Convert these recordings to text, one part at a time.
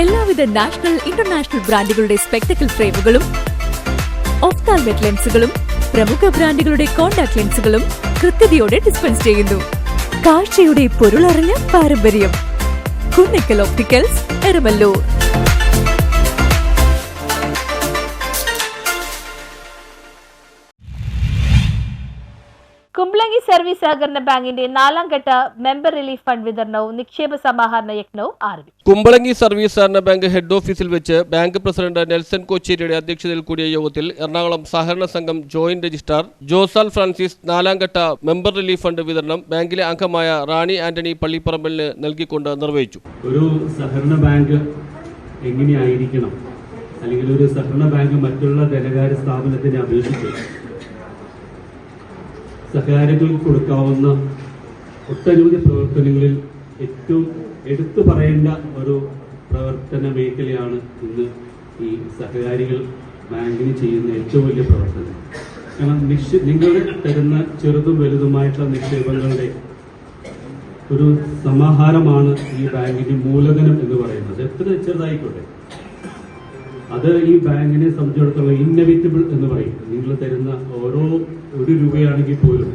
എല്ലാവിധ national international ബ്രാൻഡുകളുടെ spectacle ഫ്രെയിമുകളും ഒഫ്താൽമെറ്റ് ലെൻസുകളും പ്രമുഖ ബ്രാൻഡുകളുടെ കോൺടാക്ട് ലെൻസുകളും കൃത്യതയോടെ ഡിസ്പെൻസ് ചെയ്യുന്നു. കാഴ്ചയുടെ പൊരുളറിഞ്ഞ പാരമ്പര്യം. കുന്നിക്കൽ ഒപ്റ്റിക്കൽസ്, എരമല്ലൂർ. കുംബ്ലങ്ങി സർവീസ് സഹകരണ ബാങ്കിന്റെ 4ാം ഘട്ട മെമ്പർ റിലീഫ് ഫണ്ട് വിതരണവും നിക്ഷേപ സമാഹരണ യജ്ഞവും ആരംഭിച്ചു. കുംബ്ലങ്ങി സർവീസ് സഹകരണ ബാങ്ക് ഹെഡ് ഓഫീസിൽ വെച്ച് ബാങ്ക് പ്രസിഡന്റ് നെൽസൺ കോച്ചേരിയുടെ അധ്യക്ഷതയിൽ കൂടിയ യോഗത്തിൽ എറണാകുളം സഹകരണ സംഘം ജോയിന്റ് രജിസ്ട്രാർ ജോസാൽ ഫ്രാൻസിസ് 4ാം ഘട്ട മെമ്പർ റിലീഫ് ഫണ്ട് വിതരണം ബാങ്കിലെ അംഗമായ റാണി ആന്റണി പള്ളിപ്പറമ്പലിന് നൽകിക്കൊണ്ട് നിർവഹിച്ചു. ഒരു സഹകരണ ബാങ്ക് എങ്ങനെയായിരിക്കണം, അല്ലെങ്കിൽ ഒരു സഹകരണ ബാങ്ക് മറ്റുള്ള ധനകാര്യ സ്ഥാപനത്തിനെ അപേക്ഷിച്ച് സഹകാരികൾക്ക് കൊടുക്കാവുന്ന ഒട്ടനവധി പ്രവർത്തനങ്ങളിൽ ഏറ്റവും എടുത്തു പറയേണ്ട ഒരു പ്രവർത്തന മേഖലയാണ് ഇന്ന് ഈ സഹകാരികൾ ബാങ്കിന് ചെയ്യുന്ന ഏറ്റവും വലിയ പ്രവർത്തനം. കാരണം നിങ്ങൾ തരുന്ന ചെറുതും വലുതുമായിട്ടുള്ള നിക്ഷേപങ്ങളുടെ ഒരു സമാഹാരമാണ് ഈ ബാങ്കിന്റെ മൂലധനം എന്ന് പറയുന്നത്. എത്ര ചെറുതായിക്കോട്ടെ, അത് ഈ ബാങ്കിനെ സംബന്ധിച്ചിടത്തോളം ഇന്നവിറ്റബിൾ എന്ന് പറയും. നിങ്ങൾ തരുന്ന ഓരോ 1 രൂപയാണെങ്കിൽ പോലും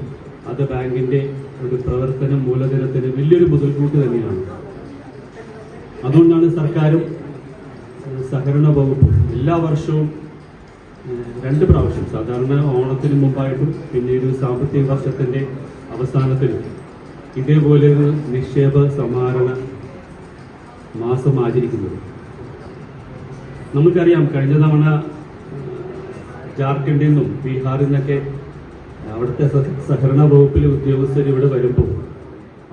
അത് ബാങ്കിന്റെ ഒരു പ്രവർത്തന മൂലധനത്തിന് വലിയൊരു മുതൽക്കൂട്ട് തന്നെയാണ്. അതുകൊണ്ടാണ് സർക്കാരും സഹകരണ വകുപ്പും എല്ലാ വർഷവും 2 പ്രാവശ്യം, സാധാരണ ഓണത്തിന് മുമ്പായിട്ടും പിന്നീട് സാമ്പത്തിക വർഷത്തിന്റെ അവസാനത്തിലും ഇതേപോലെ ഒരു നിക്ഷേപ സമാഹരണ മാസം ആചരിക്കുന്നത്. നമുക്കറിയാം, കഴിഞ്ഞ തവണ ജാർഖണ്ഡിൽ നിന്നും ബീഹാറിൽ നിന്നൊക്കെ അവിടുത്തെ സഹകരണ വകുപ്പിലെ ഉദ്യോഗസ്ഥർ ഇവിടെ വരുമ്പോൾ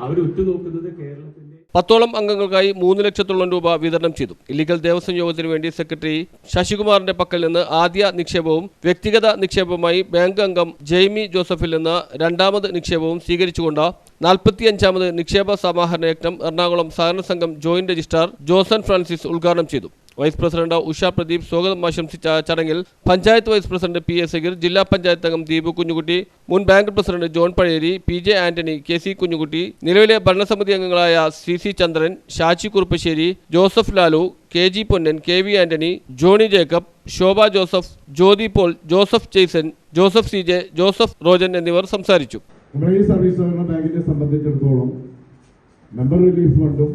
അവർ ഉറ്റുനോക്കുന്നത് കേരളത്തിന്റെ 10ഓളം അംഗങ്ങൾക്കായി 3 ലക്ഷത്തോളം രൂപ വിതരണം ചെയ്തു. ഇല്ലീഗൽ ദേവസ്വം യോഗത്തിന് വേണ്ടി സെക്രട്ടറി ശശികുമാറിന്റെ പക്കൽ നിന്ന് ആദ്യ നിക്ഷേപവും വ്യക്തിഗത നിക്ഷേപവുമായി ബാങ്ക് അംഗം ജെയ്മി ജോസഫിൽ നിന്ന് 2ാമത് നിക്ഷേപവും സ്വീകരിച്ചുകൊണ്ട് 45ാമത് നിക്ഷേപ സമാഹരണ യജ്ഞം എറണാകുളം സഹകരണ സംഘം ജോയിന്റ് രജിസ്ട്രാർ ജോസൻ ഫ്രാൻസിസ് ഉദ്ഘാടനം ചെയ്തു. വൈസ് പ്രസിഡന്റ് ഉഷ പ്രദീപ് സ്വാഗതം ആശംസിച്ച ചടങ്ങിൽ panchayat vice president P S Sageer, ജില്ലാ പഞ്ചായത്ത് അംഗം ദീപു കുഞ്ഞുകുട്ടി, മുൻ bank president John Pazheri, P J Antony, K C Kunjukutty, നിലവിലെ ഭരണസമിതി അംഗങ്ങളായ C C Chandran, Shachi Kuruppassery, Joseph Lalu, K G Ponnan, K V Antony, Johny Jacob, Shobha Joseph, Jyothi Paul, Joseph Jaison, Joseph C J, Joseph Rojan എന്നിവർ സംസാരിച്ചു. സർവീസ് സഹകരണ ബാങ്കിനെ സംബന്ധിച്ചിടത്തോളം മെമ്പർ റിലീഫ് ഫണ്ടും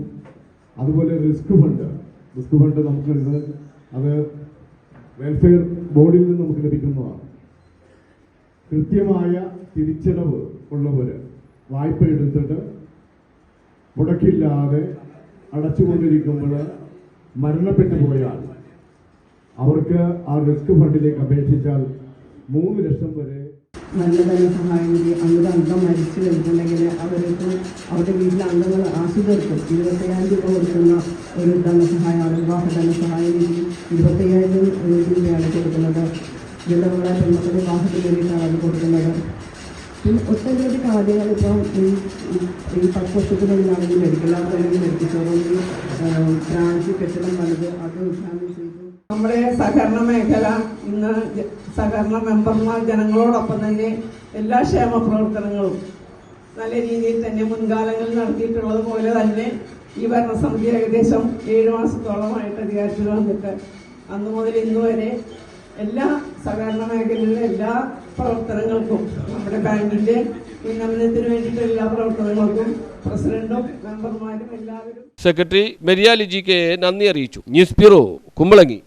അതുപോലെ റിസ്ക് ഫണ്ട് നമുക്കുള്ളത് അത് വെൽഫെയർ ബോർഡിൽ നിന്ന് നമുക്ക് ലഭിക്കുന്നതാണ്. കൃത്യമായ തിരിച്ചടവ് ഉള്ളവർ വായ്പ എടുത്തിട്ട് മുടക്കില്ലാതെ അടച്ചുകൊണ്ടിരിക്കുമ്പോൾ മരണപ്പെട്ടു പോയാൽ അവർക്ക് ആ റിസ്ക് ഫണ്ടിലേക്ക് അപേക്ഷിച്ചാൽ 3 ലക്ഷം വരെ നല്ല ധനസഹായം അംഗം മരിച്ചു കഴിഞ്ഞിട്ടുണ്ടെങ്കിൽ അവർക്ക് അവരുടെ വീട്ടിലെ അംഗങ്ങൾ ആശ്രിതർക്കും 25,000 രൂപ കൊടുക്കുന്ന ഒരു ധനസഹായമാണ്. വിവാഹ ധനസഹായ നിധി 25,000 രൂപയാണ് കൊടുക്കുന്നത്. വിധവകളെ പെൺമക്കളുടെ വിവാഹത്തിന് വേണ്ടിയിട്ടാണ് അത് കൊടുക്കുന്നത്. പിന്നെ ഒട്ടനവധി കാര്യങ്ങൾ ഇപ്പം ഈ 10 വർഷത്തിനുള്ളിലാണെങ്കിൽ മെഡിക്കൽ സ്റ്റോറിൽ ബ്രാഞ്ച് കെട്ടിടം പണിത് അത് ഉദ്ഘാടനം ചെയ്തു. നമ്മുടെ സഹകരണ മേഖല ഇന്ന് സഹകരണ മെമ്പർമാർ ജനങ്ങളോടൊപ്പം തന്നെ എല്ലാ ക്ഷേമ പ്രവർത്തനങ്ങളും നല്ല രീതിയിൽ തന്നെ മുൻകാലങ്ങളിൽ നടത്തിയിട്ടുള്ളത് പോലെ തന്നെ ഈ ഭരണസമിതി ഏകദേശം 7 മാസത്തോളമായിട്ട് അധികാരത്തിൽ വന്നിട്ട് അന്നു മുതൽ ഇന്നു വരെ എല്ലാ സഹകരണ മേഖലയിലെ എല്ലാ പ്രവർത്തനങ്ങൾക്കും നമ്മുടെ ബാങ്കിന്റെ ഉന്നമനത്തിന് വേണ്ടിയിട്ട് എല്ലാ പ്രവർത്തനങ്ങൾക്കും പ്രസിഡന്റും മെമ്പർമാരും എല്ലാവരും സെക്രട്ടറി മെരിയ ലിജി കെ നന്ദി അറിയിച്ചു. News bureau, Kumbalangi.